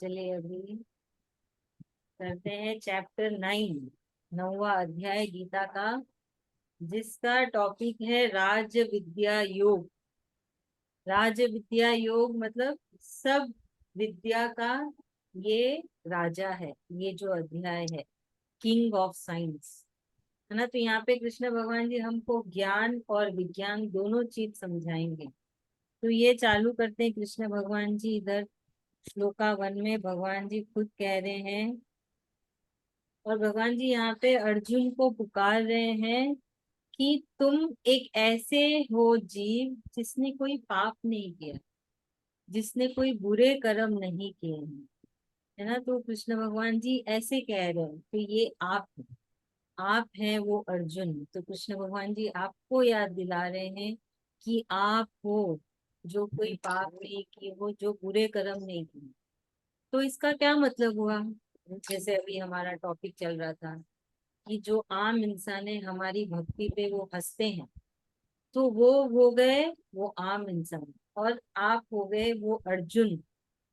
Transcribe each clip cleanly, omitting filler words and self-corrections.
चलिए अभी करते हैं चैप्टर 9, 9वां अध्याय गीता का, जिसका टॉपिक है राज विद्या योग। राज विद्या योग मतलब सब विद्या का ये राजा है, ये जो अध्याय है, किंग ऑफ साइंस, है ना। तो यहाँ पे कृष्ण भगवान जी हमको ज्ञान और विज्ञान दोनों चीज समझाएंगे। तो ये चालू करते हैं। कृष्ण भगवान जी इधर श्लोका 1 में भगवान जी खुद कह रहे हैं, और भगवान जी यहाँ पे अर्जुन को पुकार रहे हैं कि तुम एक ऐसे हो जीव जिसने कोई पाप नहीं किया, जिसने कोई बुरे कर्म नहीं किए हैं, है ना। तो कृष्ण भगवान जी ऐसे कह रहे हैं, तो ये आप हैं वो अर्जुन। तो कृष्ण भगवान जी आपको याद दिला रहे हैं कि आप हो जो कोई पाप नहीं किए, वो जो बुरे कर्म नहीं किए। तो इसका क्या मतलब हुआ, जैसे अभी हमारा टॉपिक चल रहा था कि जो आम इंसान है हमारी भक्ति पे वो हंसते हैं, तो वो हो गए वो आम इंसान, और आप हो गए वो अर्जुन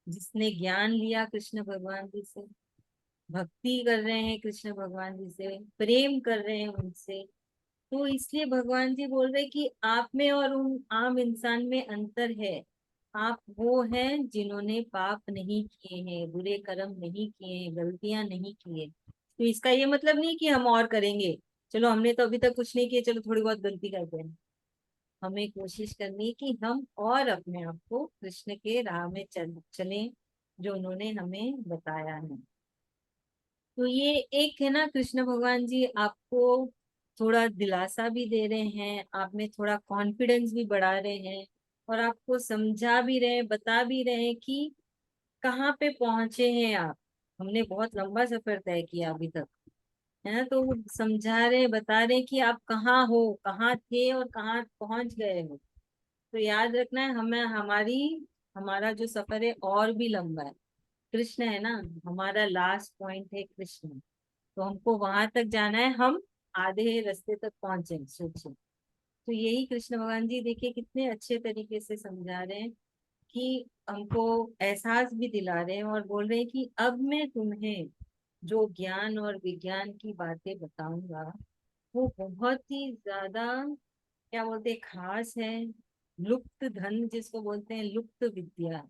जिसने ज्ञान लिया कृष्ण भगवान जी से, भक्ति कर रहे हैं कृष्ण भगवान जी से, प्रेम कर रहे हैं उनसे। तो इसलिए भगवान जी बोल रहे कि आप में और उन आम इंसान में अंतर है। आप वो हैं जिन्होंने पाप नहीं किए हैं, बुरे कर्म नहीं किए हैं, गलतियां नहीं किए। तो इसका ये मतलब नहीं कि हम और करेंगे, चलो हमने तो अभी तक कुछ नहीं किया, चलो थोड़ी बहुत गलती करते हैं। हमें कोशिश करनी है कि हम और अपने आप को कृष्ण के राह में चलें, जो उन्होंने हमें बताया है। तो ये एक है ना, कृष्ण भगवान जी आपको थोड़ा दिलासा भी दे रहे हैं, आप में थोड़ा कॉन्फिडेंस भी बढ़ा रहे हैं, और आपको समझा भी रहे हैं, बता भी रहे हैं कि कहाँ पे पहुंचे हैं आप। हमने बहुत लंबा सफर तय किया अभी तक, है ना। तो वो समझा रहे, बता रहे कि आप कहाँ हो, कहाँ थे और कहाँ पहुंच गए हो। तो याद रखना है हमें, हमारा जो सफर है और भी लंबा है। कृष्ण है ना, हमारा लास्ट पॉइंट है कृष्ण। तो हमको वहां तक जाना है, हम आधे रास्ते तक पहुंचे, सोचिए। तो यही कृष्ण भगवान जी देखिए कितने अच्छे तरीके से समझा रहे हैं कि हमको एहसास भी दिला रहे हैं, और बोल रहे हैं कि अब मैं तुम्हें जो ज्ञान और विज्ञान की बातें बताऊंगा वो बहुत ही ज्यादा, क्या बोलते हैं, खास है। लुप्त धन जिसको बोलते हैं, लुप्त विद्या,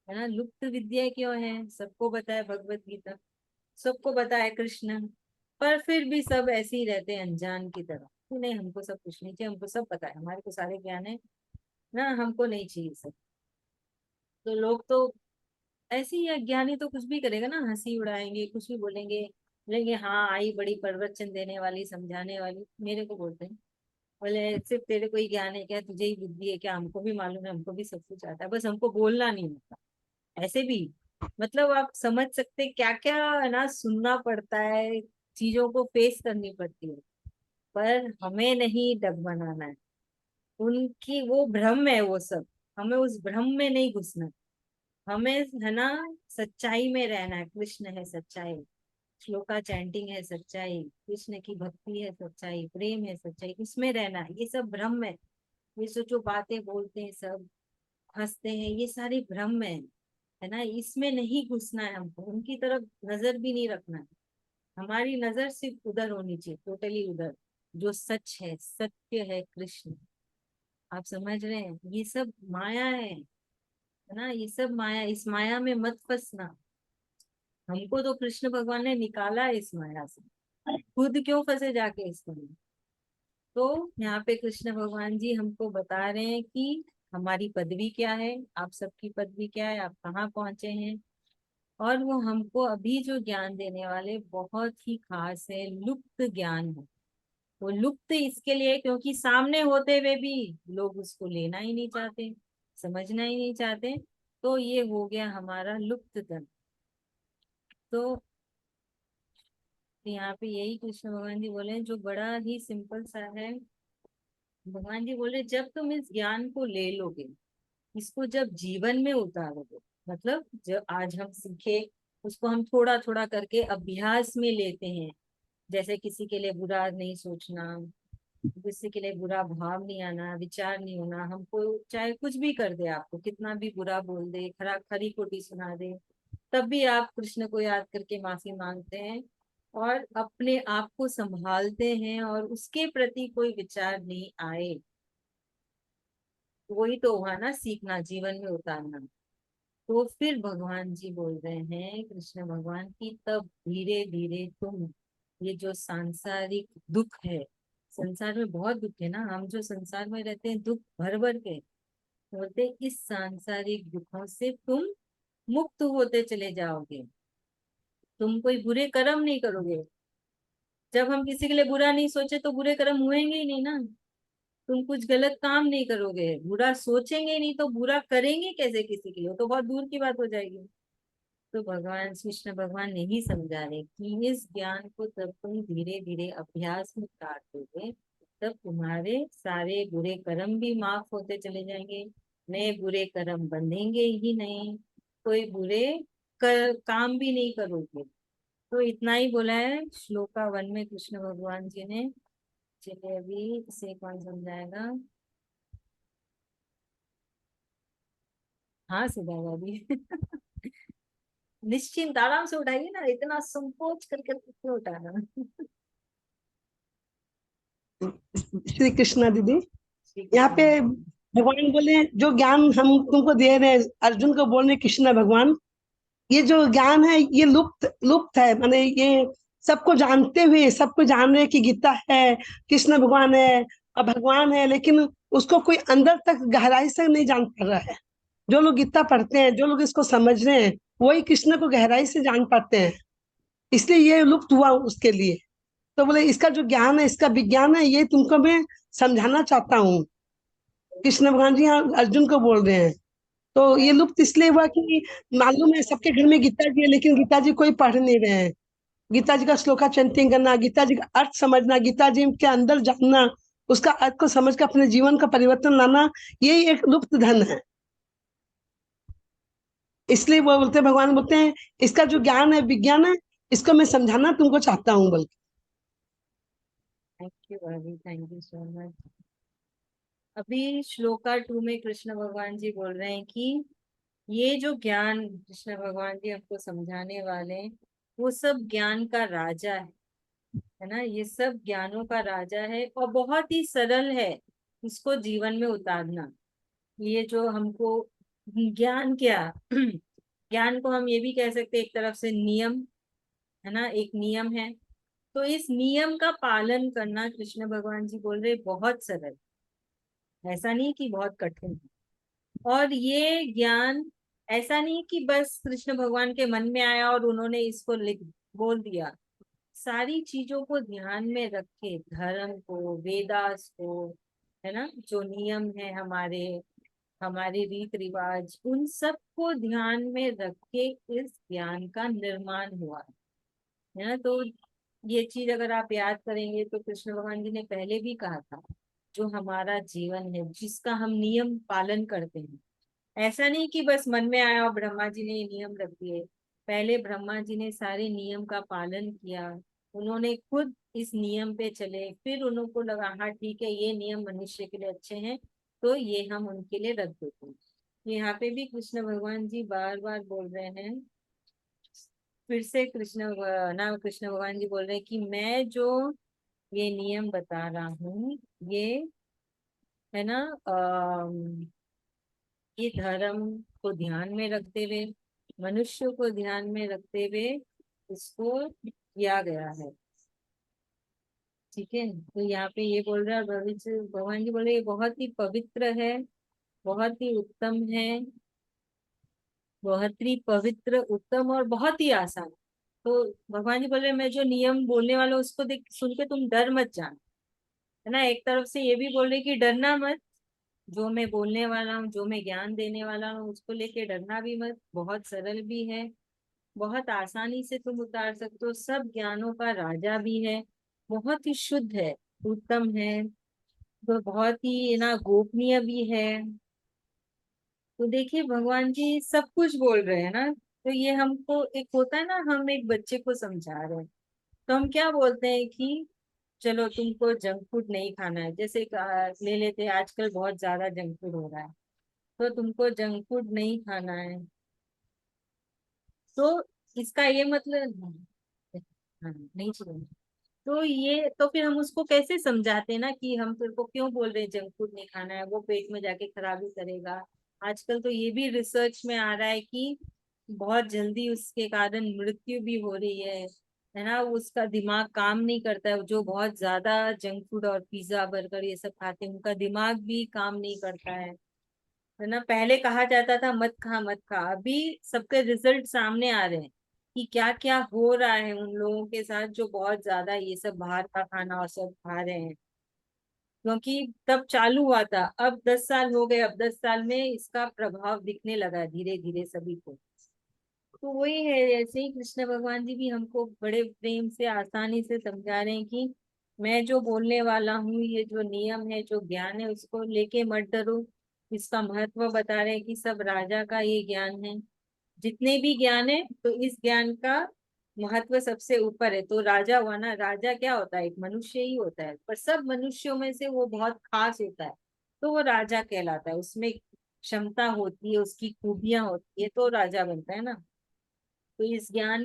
है ना। लुप्त विद्या क्यों है, सबको पता है भगवत गीता, सबको पता है कृष्ण, पर फिर भी सब ऐसे ही रहते हैं अनजान की तरह कि नहीं हमको सब कुछ नहीं चाहिए, हमको सब पता है, हमारे को सारे ज्ञान है ना, हमको नहीं चाहिए सब। तो लोग तो ऐसे ही, अज्ञानी तो कुछ भी करेगा ना, हंसी उड़ाएंगे, कुछ भी बोलेंगे, बोलेंगे हाँ आई बड़ी प्रवचन देने वाली, समझाने वाली। मेरे को बोलते हैं, बोले सिर्फ तेरे को ही ज्ञान है क्या, तुझे ही बुद्धि है क्या, हमको भी मालूम है, हमको भी सब कुछ आता है, बस हमको बोलना नहीं आता। ऐसे भी मतलब आप समझ सकते क्या क्या है ना, सुनना पड़ता है, चीजों को फेस करनी पड़ती है। पर हमें नहीं डगमगाना है, उनकी वो भ्रम है वो सब, हमें उस भ्रम में नहीं घुसना। हमें है ना सच्चाई में रहना है, कृष्ण है सच्चाई, श्लोका चैंटिंग है सच्चाई, कृष्ण की भक्ति है सच्चाई, प्रेम है सच्चाई, इसमें रहना है। ये सब भ्रम है, ये जो बातें बोलते हैं सब, हंसते हैं, ये सारी भ्रम है ना। इसमें नहीं घुसना है हमको, उनकी तरफ नजर भी नहीं रखना है। हमारी नजर सिर्फ उधर होनी चाहिए, टोटली उधर, जो सच है, सत्य है कृष्ण। आप समझ रहे हैं, ये सब माया है ना, ये सब माया, इस माया में मत फंसना। हमको तो कृष्ण भगवान ने निकाला है इस माया से, खुद क्यों फंसे जाके इसमें। तो यहाँ पे कृष्ण भगवान जी हमको बता रहे हैं कि हमारी पदवी क्या है, आप सबकी पदवी क्या है, आप कहाँ पहुंचे हैं। और वो हमको अभी जो ज्ञान देने वाले बहुत ही खास है, लुप्त ज्ञान है। वो लुप्त इसके लिए क्योंकि सामने होते हुए भी लोग उसको लेना ही नहीं चाहते, समझना ही नहीं चाहते। तो ये हो गया हमारा लुप्त धन। तो यहाँ पे यही कृष्ण भगवान जी बोले जो बड़ा ही सिंपल सा है। भगवान जी बोले जब तुम इस ज्ञान को ले लोगे, इसको जब जीवन में उतारोगे, मतलब जब आज हम सीखे उसको हम थोड़ा थोड़ा करके अभ्यास में लेते हैं। जैसे किसी के लिए बुरा नहीं सोचना, किसी के लिए बुरा भाव नहीं आना, विचार नहीं होना, हमको चाहे कुछ भी कर दे, आपको कितना भी बुरा बोल दे, खरा खरी खोटी सुना दे, तब भी आप कृष्ण को याद करके माफी मांगते हैं और अपने आप को संभालते हैं और उसके प्रति कोई विचार नहीं आए। वही तो हुआ ना सीखना, जीवन में उतारना। तो फिर भगवान जी बोल रहे हैं, कृष्ण भगवान की, तब धीरे धीरे तुम ये जो सांसारिक दुख है, संसार में बहुत दुख है ना, हम जो संसार में रहते हैं दुख भर भर के, बोलते इस सांसारिक दुखों से तुम मुक्त होते चले जाओगे। तुम कोई बुरे कर्म नहीं करोगे। जब हम किसी के लिए बुरा नहीं सोचे तो बुरे कर्म हुएंगे ही नहीं ना। तुम कुछ गलत काम नहीं करोगे, बुरा सोचेंगे ही नहीं तो बुरा करेंगे कैसे किसी के लिए, वो तो बहुत दूर की बात हो जाएगी। तो भगवान कृष्ण भगवान यही समझा रहे कि इस ज्ञान को जब तुम धीरे धीरे अभ्यास में काटोगे, तब तुम्हारे सारे बुरे कर्म भी माफ होते चले जाएंगे, नए बुरे कर्म बंधेंगे ही नहीं, कोई बुरे काम भी नहीं करोगे। तो इतना ही बोला है श्लोका 1 में कृष्ण भगवान जी ने। चलिए अभी इसे कौन समझाएगा? हाँ सुधागा भी। निश्चिंत आराम से उठाइए ना, इतना संकोच करके क्यों उठाना। श्री कृष्णा दीदी। श्री यहाँ कृष्ण। पे भगवान बोले जो ज्ञान हम तुमको दे रहे हैं, अर्जुन को बोल रहे कृष्ण भगवान, ये जो ज्ञान है ये लुप्त लुप्त है, माने ये सबको जानते हुए, सबको जान रहे हैं कि गीता है, कृष्ण भगवान है और भगवान है, लेकिन उसको कोई अंदर तक गहराई से नहीं जान पा रहा है। जो लोग गीता पढ़ते हैं, जो लोग इसको समझ रहे हैं, वही कृष्ण को गहराई से जान पाते हैं। इसलिए ये लुप्त हुआ उसके लिए। तो बोले इसका जो ज्ञान है, इसका विज्ञान है, ये तुमको मैं समझाना चाहता हूँ। कृष्ण भगवान जी यहाँ अर्जुन को बोल रहे हैं। तो ये लुप्त इसलिए हुआ कि मालूम है सबके घर में गीता जी है, लेकिन गीता जी कोई पढ़ नहीं रहे हैं। गीता जी का श्लोका चैंटिंग करना, गीता जी का अर्थ समझना, गीता जी के अंदर जानना, उसका अर्थ को समझ कर अपने जीवन का परिवर्तन लाना, यही एक लुप्त धन है। इसलिए वो बोलते हैं, भगवान बोलते हैं इसका जो ज्ञान है, विज्ञान है, इसको मैं समझाना तुमको चाहता हूँ बल्कि। थैंक यू भाभी, थैंक यू सो मच। अभी श्लोका 2 में कृष्ण भगवान जी बोल रहे हैं कि ये जो ज्ञान कृष्ण भगवान जी हमको समझाने वाले हैं, वो सब ज्ञान का राजा है ना, ये सब ज्ञानों का राजा है और बहुत ही सरल है इसको जीवन में उतारना। ये जो हमको ज्ञान क्या, ज्ञान को हम ये भी कह सकते हैं एक तरफ से नियम, है ना, एक नियम है। तो इस नियम का पालन करना कृष्ण भगवान जी बोल रहे बहुत सरल, ऐसा नहीं कि बहुत कठिन है। और ये ज्ञान ऐसा नहीं कि बस कृष्ण भगवान के मन में आया और उन्होंने इसको लिख बोल दिया। सारी चीजों को ध्यान में रखे, धर्म को, वेदास को, है ना, जो नियम है हमारे, हमारे रीत रिवाज, उन सब को ध्यान में रख के इस ज्ञान का निर्माण हुआ है ना। तो ये चीज अगर आप याद करेंगे तो कृष्ण भगवान जी ने पहले भी कहा था, जो हमारा जीवन है जिसका हम नियम पालन करते हैं, ऐसा नहीं कि बस मन में आया और ब्रह्मा जी ने ये नियम रख दिए। पहले ब्रह्मा जी ने सारे नियम का पालन किया, उन्होंने खुद इस नियम पे चले, फिर उनको लगा हाँ ठीक है ये नियम मनुष्य के लिए अच्छे हैं, तो ये हम उनके लिए रख देते हैं। यहाँ पे भी कृष्ण भगवान जी बार बार बोल रहे हैं, फिर से कृष्ण भगवान जी बोल रहे हैं कि मैं जो ये नियम बता रहा हूँ, ये है ना, ये धर्म को ध्यान में रखते हुए, मनुष्य को ध्यान में रखते हुए इसको किया गया है। ठीक है, तो यहाँ पे ये बोल रहा है, भविष्य भगवान जी बोल रहे ये बहुत ही पवित्र है, बहुत ही उत्तम है, बहुत ही पवित्र उत्तम और बहुत ही आसान। तो भगवान जी बोल रहे मैं जो नियम बोलने वाला हूँ उसको देख सुन के तुम डर मत जाना, है ना। एक तरफ से ये भी बोल रहे कि डरना मत, जो मैं बोलने वाला हूँ, जो मैं ज्ञान देने वाला हूँ उसको लेके डरना भी मत, बहुत सरल भी है, बहुत आसानी से तुम उतार सकते हो, सब ज्ञानों का राजा भी है, बहुत ही शुद्ध है, उत्तम है, तो बहुत ही ना गोपनीय भी है। तो देखिए भगवान जी सब कुछ बोल रहे हैं ना। तो ये हमको एक होता है ना, हम एक बच्चे को समझा रहे हैं, तो हम क्या बोलते हैं कि चलो तुमको जंक फूड नहीं खाना है, जैसे ले लेते हैं, आजकल बहुत ज्यादा जंक फूड हो रहा है, तो तुमको जंक फूड नहीं खाना है, तो इसका ये मतलब, हाँ नहीं छोड़ेंगे। तो ये तो फिर हम उसको कैसे समझाते ना कि हम तेरे को क्यों बोल रहे हैं जंक फूड नहीं खाना है, वो पेट में जाके खराबी करेगा। आजकल तो ये भी रिसर्च में आ रहा है कि बहुत जल्दी उसके कारण मृत्यु भी हो रही है ना। उसका दिमाग काम नहीं करता है, जो बहुत ज्यादा जंक फूड और पिज्जा बर्गर ये सब खाते हैं उनका दिमाग भी काम नहीं करता है ना। पहले कहा जाता था मत खा मत खा, अभी सबके रिजल्ट सामने आ रहे हैं कि क्या क्या हो रहा है उन लोगों के साथ जो बहुत ज्यादा ये सब बाहर का खाना और सब खा रहे हैं। क्योंकि तब चालू हुआ था, अब 10 साल हो गए, अब 10 साल में इसका प्रभाव दिखने लगा धीरे धीरे सभी को। तो वही है, ऐसे ही कृष्ण भगवान जी भी हमको बड़े प्रेम से आसानी से समझा रहे हैं कि मैं जो बोलने वाला हूँ, ये जो नियम है जो ज्ञान है उसको लेके मत डरो। इसका महत्व बता रहे हैं कि सब राजा का ये ज्ञान है। जितने भी ज्ञान है तो इस ज्ञान का महत्व सबसे ऊपर है। तो राजा हुआ ना, राजा क्या होता है, एक मनुष्य ही होता है, पर सब मनुष्यों में से वो बहुत खास होता है। तो वो राजा कहलाता है, उसमें क्षमता होती है, उसकी खूबियां होती है, तो राजा बनता है ना। तो इस ज्ञान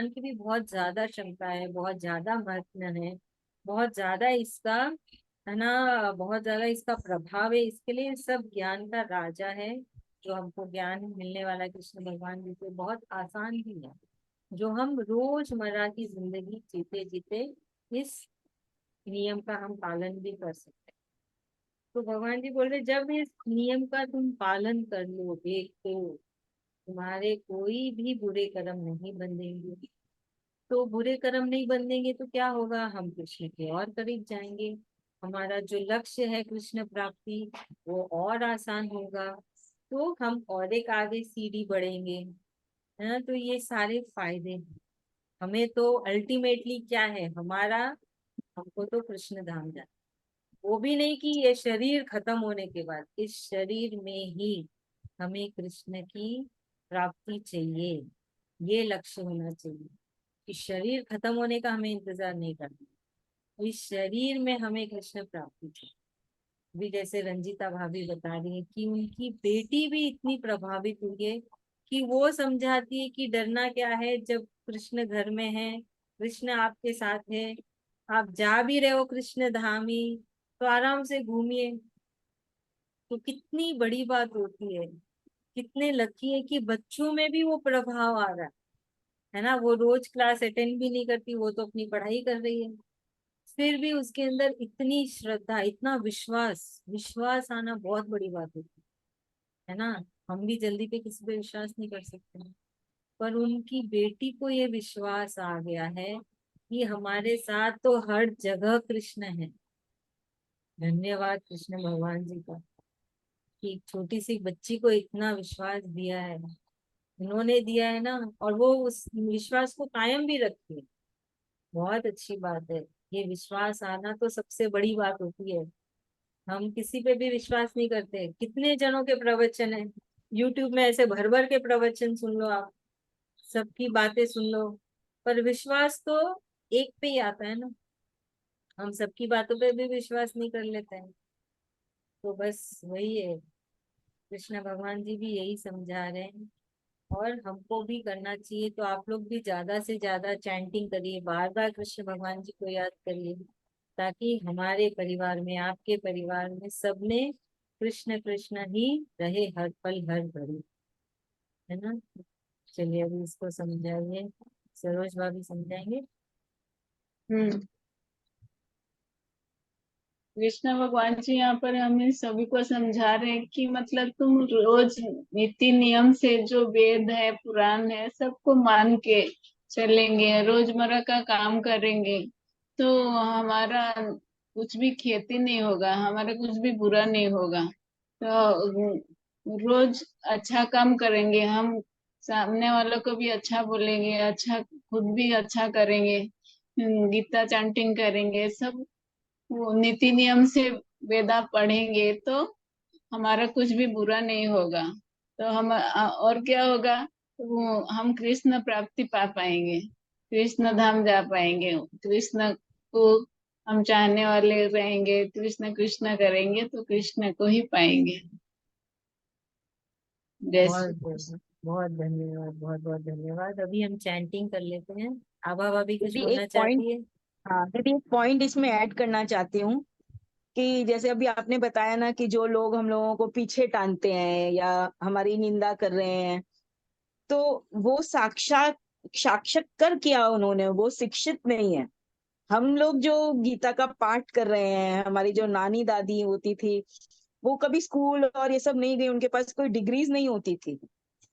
की भी बहुत ज्यादा क्षमता है, बहुत ज्यादा महत्व है, बहुत ज्यादा इसका, है ना, बहुत ज्यादा इसका प्रभाव है। इसके लिए सब ज्ञान का राजा है। जो हमको ज्ञान मिलने वाला है कृष्ण भगवान जी से, बहुत आसान भी है, जो हम रोजमर्रा की जिंदगी जीते जीते इस नियम का हम पालन भी कर सकते हैं। तो भगवान जी बोल रहे जब इस नियम का तुम पालन कर लोगे तो तुम्हारे कोई भी बुरे कर्म नहीं बंधेंगे। तो बुरे कर्म नहीं बंधेंगे तो क्या होगा, हम कृष्ण के और करीब जाएंगे। हमारा जो लक्ष्य है कृष्ण प्राप्ति, वो और आसान होगा। तो हम और एक आगे सीढ़ी बढ़ेंगे, है ना। तो ये सारे फायदे हैं। हमें तो अल्टीमेटली क्या है हमारा, हमको तो कृष्ण धाम जाना। वो भी नहीं कि ये शरीर खत्म होने के बाद, इस शरीर में ही हमें कृष्ण की प्राप्ति चाहिए। ये लक्ष्य होना चाहिए कि शरीर खत्म होने का हमें इंतजार नहीं करना, इस शरीर में हमें कृष्ण प्राप्ति चाहिए। भी जैसे रंजीता भाभी बता रही है कि उनकी बेटी भी इतनी प्रभावित हुई है कि वो समझाती है कि डरना क्या है, जब कृष्ण घर में है, कृष्ण आपके साथ है, आप जा भी रहे हो कृष्ण धामी, तो आराम से घूमिए। तो कितनी बड़ी बात होती है, कितने लकी है कि बच्चों में भी वो प्रभाव आ रहा है ना। वो रोज क्लास अटेंड भी नहीं करती, वो तो अपनी पढ़ाई कर रही है, फिर भी उसके अंदर इतनी श्रद्धा, इतना विश्वास, विश्वास आना बहुत बड़ी बात होती है ना। हम भी जल्दी पे किसी पे विश्वास नहीं कर सकते हैं, पर उनकी बेटी को ये विश्वास आ गया है कि हमारे साथ तो हर जगह कृष्ण है। धन्यवाद कृष्ण भगवान जी का कि एक छोटी सी बच्ची को इतना विश्वास दिया है, उन्होंने दिया है ना, और वो उस विश्वास को कायम भी रखती है। बहुत अच्छी बात है। ये विश्वास आना तो सबसे बड़ी बात होती है। हम किसी पे भी विश्वास नहीं करते। कितने जनों के प्रवचन है यूट्यूब में, ऐसे भर भर के प्रवचन सुन लो आप, सबकी बातें सुन लो, पर विश्वास तो एक पे ही आता है ना। हम सबकी बातों पे भी विश्वास नहीं कर लेते हैं। तो बस वही है, कृष्ण भगवान जी भी यही समझा रहे हैं, और हमको भी करना चाहिए। तो आप लोग भी ज्यादा से ज्यादा चैंटिंग करिए, बार बार कृष्ण भगवान जी को याद करिए, ताकि हमारे परिवार में, आपके परिवार में, सब में कृष्ण कृष्ण ही रहे हर पल हर घड़ी, है ना। चलिए अभी इसको समझाइए, सरोज भाभी समझाएंगे। हम्म। कृष्ण भगवान जी यहाँ पर हमें सभी को समझा रहे हैं कि मतलब तुम रोज नीति नियम से जो वेद है पुराण है सबको मान के चलेंगे, रोजमर्रा का काम करेंगे, तो हमारा कुछ भी क्षति नहीं होगा, हमारा कुछ भी बुरा नहीं होगा। तो रोज अच्छा काम करेंगे हम, सामने वालों को भी अच्छा बोलेंगे, अच्छा खुद भी अच्छा करेंगे, गीता चैंटिंग करेंगे, सब वो नीति नियम से वेदा पढ़ेंगे तो हमारा कुछ भी बुरा नहीं होगा। तो हम और क्या होगा, वो हम कृष्ण प्राप्ति पा पाएंगे, कृष्ण धाम जा पाएंगे, कृष्ण को हम चाहने वाले रहेंगे, कृष्ण कृष्ण करेंगे तो कृष्ण को ही पाएंगे। जय बहुत श्री कृष्ण। बहुत बहुत धन्यवाद, बहुत बहुत धन्यवाद। अभी हम चैंटिंग कर लेते हैं। आभा भाभी कुछ दीदी बोलना एक पॉइंट, चाहती है? हाँ दीदी एक पॉइंट इसमें ऐड करना चाहती हूँ कि जैसे अभी आपने बताया ना कि जो लोग हम लोगों को पीछे टानते हैं या हमारी निंदा कर रहे हैं, तो वो साक्षात साक्षात्कार किया उन्होंने, वो शिक्षित नहीं है। हम लोग जो गीता का पाठ कर रहे हैं, हमारी जो नानी दादी होती थी, वो कभी स्कूल और ये सब नहीं गई, उनके पास कोई डिग्रीज नहीं होती थी,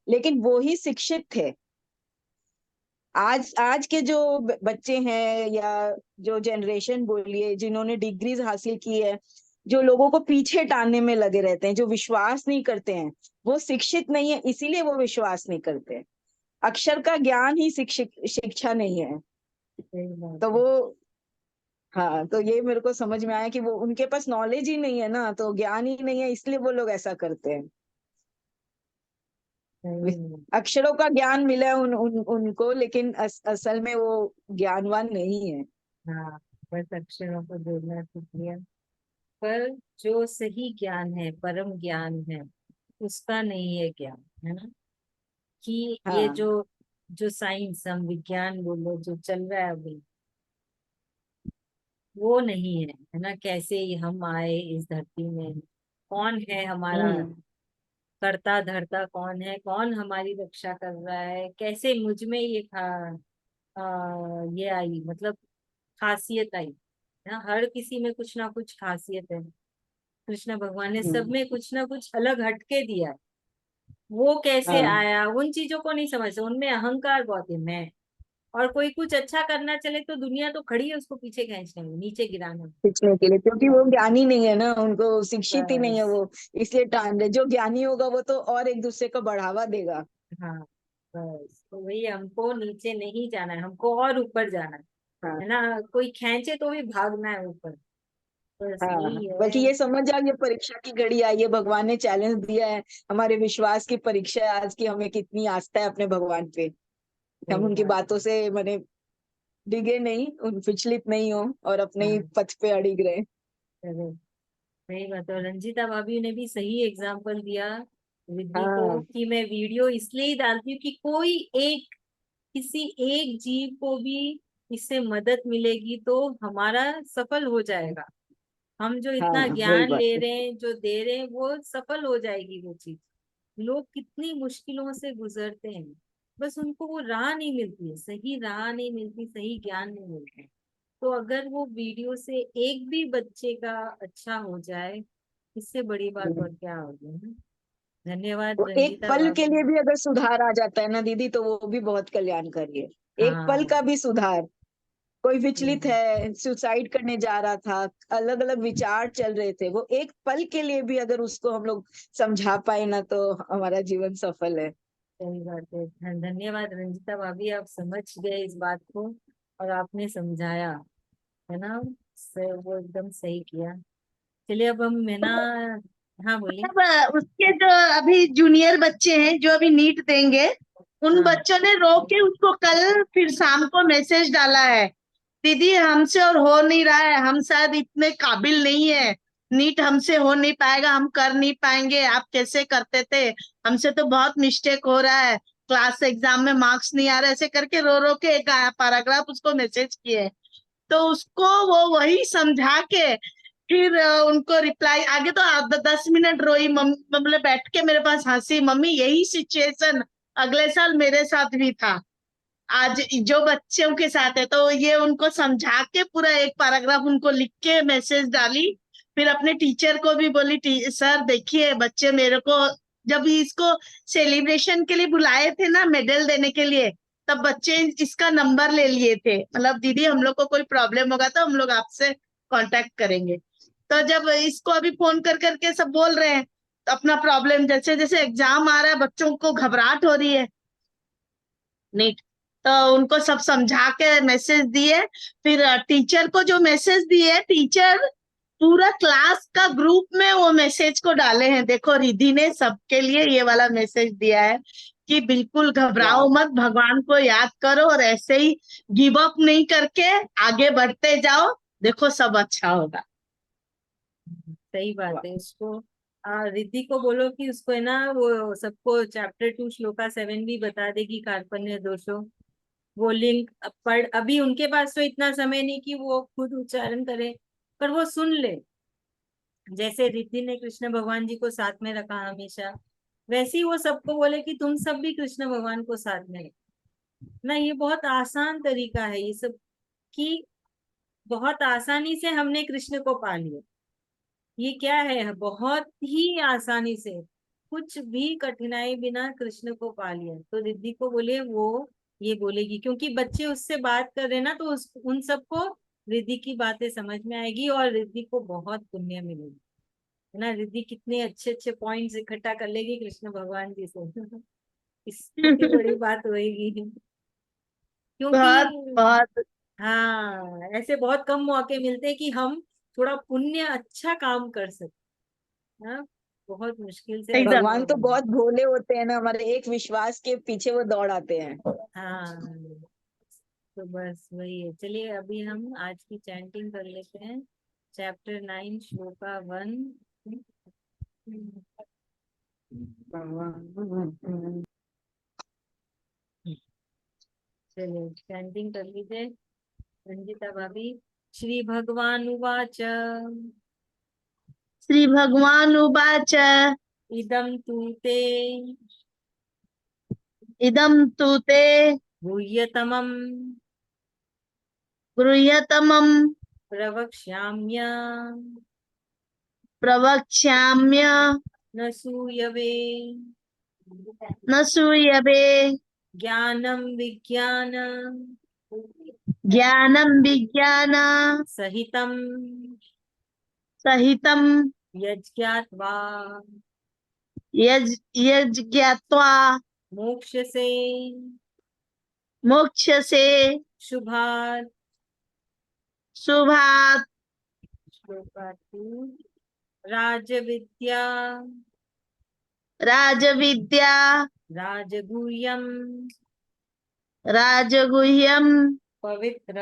लेकिन वो ही शिक्षित थे। आज आज के जो बच्चे हैं या जो जनरेशन बोलिए जिन्होंने डिग्रीज हासिल की है, जो लोगों को पीछे टानने में लगे रहते हैं, जो विश्वास नहीं करते हैं, वो शिक्षित नहीं है, इसीलिए वो विश्वास नहीं करते हैं। अक्षर का ज्ञान ही शिक्षा नहीं है। सही बात तो है। वो, हाँ, तो ये मेरे को समझ में आया कि वो उनके पास नॉलेज ही नहीं है ना, तो ज्ञान ही नहीं है, इसलिए वो लोग ऐसा करते हैं। सही में। अक्षरों का ज्ञान मिला है उनको, लेकिन असल में वो ज्ञानवान नहीं है। हाँ, बस अक्षरों को बोलना सीख लिया, पर जो सही ज्ञान है, परम ज्ञान है, उसका नहीं है ज्ञान, है ना? कि ये हाँ जो जो साइंस, हम विज्ञान बोलो, जो चल रहा है अभी, वो नहीं है ना? कैसे हम आए इस धरती में, कौन है हमारा हम्म करता धरता, कौन है, कौन हमारी रक्षा कर रहा है, कैसे मुझ में ये ये आई, मतलब खासियत आई ना। हर किसी में कुछ ना कुछ खासियत है। कृष्ण भगवान ने सब हम्म, में कुछ ना कुछ अलग हटके दिया है। वो कैसे हाँ, आया, उन चीजों को नहीं समझते। उनमें अहंकार बहुत है, मैं। और कोई कुछ अच्छा करना चले तो दुनिया तो खड़ी है उसको पीछे खींचने में, नीचे गिराने में। सीखने के लिए, क्योंकि वो ज्ञानी नहीं है ना, उनको शिक्षित ही नहीं है बस। वो, इसलिए टान रहे। जो ज्ञानी होगा वो तो और एक दूसरे को बढ़ावा देगा। हाँ, बस तो वही, हमको नीचे नहीं जाना है, हमको और ऊपर जाना हाँ है ना? कोई खींचे तो भी भागना है ऊपर। बस हाँ, यही बल्कि है। ये समझ जाओ, ये परीक्षा की घड़ी आई है, भगवान ने चैलेंज दिया है, हमारे विश्वास की परीक्षा है आज की, हमें कितनी आस्था है अपने भगवान पे। हम सही उनकी बात बातों से मैंने डिगे नहीं, उन विचलित नहीं हो और अपने है। ही हाँ, पथ पे अड़िग रहे। चलो, सही बात है। और रंजीता भाभी ने भी सही एग्जाम्पल दिया रिद्धि को, हाँ कि मैं वीडियो इसलिए ही डालती हूँ कि कोई एक, किसी एक जीव को भी इससे मदद मिलेगी तो हमारा सफल हो जाएगा। हम जो हाँ, इतना वही ज्ञान बात ले है। रहे हैं, जो दे रहे हैं, वो सफल हो जाएगी वो चीज। लोग कितनी मुश्किलों से गुजरते हैं, बस उनको वो राह नहीं मिलती है, सही राह नहीं मिलती, सही ज्ञान नहीं मिलता है। तो अगर वो वीडियो से एक भी बच्चे का अच्छा हो जाए, इससे बड़ी बात और क्या होगी, है ना? धन्यवाद वो एक रंजीता पल के भाभी। लिए भी अगर सुधार आ जाता है ना दीदी, तो वो भी बहुत कल्याणकारी है। एक पल हाँ, का भी सुधार, कोई विचलित हम्म, है, सुसाइड करने जा रहा था, अलग अलग विचार चल रहे थे, वो एक पल के लिए भी अगर उसको हम लोग समझा पाए ना, तो हमारा जीवन सफल है। सही बात है। धन्यवाद रंजीता भाभी, आप समझ गए इस बात को और आपने समझाया, है ना? वो एकदम सही किया। चलिए अब हम, है ना? हाँ, बोलिए। मतलब उसके जो अभी जूनियर बच्चे हैं जो अभी नीट देंगे, उन हाँ, बच्चों ने रो के उसको कल फिर शाम को मैसेज डाला है, दीदी हमसे और हो नहीं रहा है, हम शायद इतने काबिल नहीं है, नीट हमसे हो नहीं पाएगा, हम कर नहीं पाएंगे, आप कैसे करते थे, हमसे तो बहुत मिस्टेक हो रहा है, क्लास एग्जाम में मार्क्स नहीं आ रहे, ऐसे करके रो रो के एक पैराग्राफ उसको मैसेज किए। तो उसको वो वही समझा के फिर उनको रिप्लाई आगे, तो 10 मिनट रोई, मतलब बैठ के मेरे पास हंसी, मम्मी यही सिचुएशन अगले साल मेरे साथ भी था, आज जो बच्चों के साथ है, तो ये उनको समझा के पूरा एक पैराग्राफ उनको लिख के मैसेज डाली। फिर अपने टीचर को भी बोली, सर देखिए बच्चे मेरे को जब इसको सेलिब्रेशन के लिए बुलाए थे ना, मेडल देने के लिए, तब बच्चे इसका नंबर ले लिए थे, मतलब दीदी हम लोग को कोई प्रॉब्लम होगा तो हम लोग आपसे कांटेक्ट करेंगे। तो जब इसको अभी फोन कर करके सब बोल रहे हैं, तो अपना प्रॉब्लम, जैसे जैसे एग्जाम आ रहा है बच्चों को घबराहट हो रही है, नीट, तो उनको सब समझा के मैसेज दिए। फिर टीचर को जो मैसेज दिए, टीचर पूरा क्लास का ग्रुप में वो मैसेज को डाले हैं, देखो रिद्धि ने सबके लिए ये वाला मैसेज दिया है कि बिल्कुल घबराओ वाह, मत, भगवान को याद करो और ऐसे ही गिव अप नहीं करके आगे बढ़ते जाओ, देखो सब अच्छा होगा। सही बात वाह, है। इसको रिद्धि को बोलो कि उसको है ना वो सबको चैप्टर 2 श्लोका 7 भी बता देगी, कार्पण्य दोषो। वो लिंक पढ़, अभी उनके पास तो इतना समय नहीं कि वो खुद उच्चारण करे, पर वो सुन ले। जैसे रिद्धि ने कृष्ण भगवान जी को साथ में रखा हमेशा, वैसे ही वो सबको बोले कि तुम सब भी कृष्ण भगवान को साथ में रखो ना। ये बहुत आसान तरीका है ये सब, कि बहुत आसानी से हमने कृष्ण को पा लिया। ये क्या है, बहुत ही आसानी से, कुछ भी कठिनाई बिना कृष्ण को पा लिया। तो रिद्धि को बोले वो ये बोलेगी, क्योंकि बच्चे उससे बात कर रहे ना, तो उन सबको रिद्धि की बातें समझ में आएगी और रिद्धि को बहुत पुण्य मिलेगी, है ना। रिद्धि कितने अच्छे अच्छे पॉइंट्स इकट्ठा कर लेगी कृष्ण भगवान जी से इस कितनी बड़ी बात होगी, क्योंकि बहुत बहुत हाँ, ऐसे बहुत कम मौके मिलते हैं कि हम थोड़ा पुण्य अच्छा काम कर सकते हैं। हाँ, बहुत मुश्किल से ऐसे एकदम। भगवान तो मौके। बहुत भोले होते हैं ना, हमारे एक विश्वास के पीछे वो दौड़ आते हैं। हाँ, तो बस वही है। चलिए अभी हम आज की चैंटिंग कर लेते हैं, चैप्टर 9 श्लोका 1। चलिए चैंटिंग कर लीजिए, रंजिता भाभी। श्री भगवान उवाच श्री भगवान उवाच इदं तु ते इदं तु ते गुह्यतमं गृह्यतमं प्रवक्ष्याम्य प्रवक्ष्याम्य न सूयवे न सूयवे ज्ञानं विज्ञान ज्ञानं विज्ञान सहितं सहितं यज्ञात्वा यज्ञात्वा मोक्ष्यसे मोक्ष्यसे शुभात्। शुभात्। श्लोका 2 राजविद्या राजविद्या राजगुह्यं राजगुह्यं पवित्र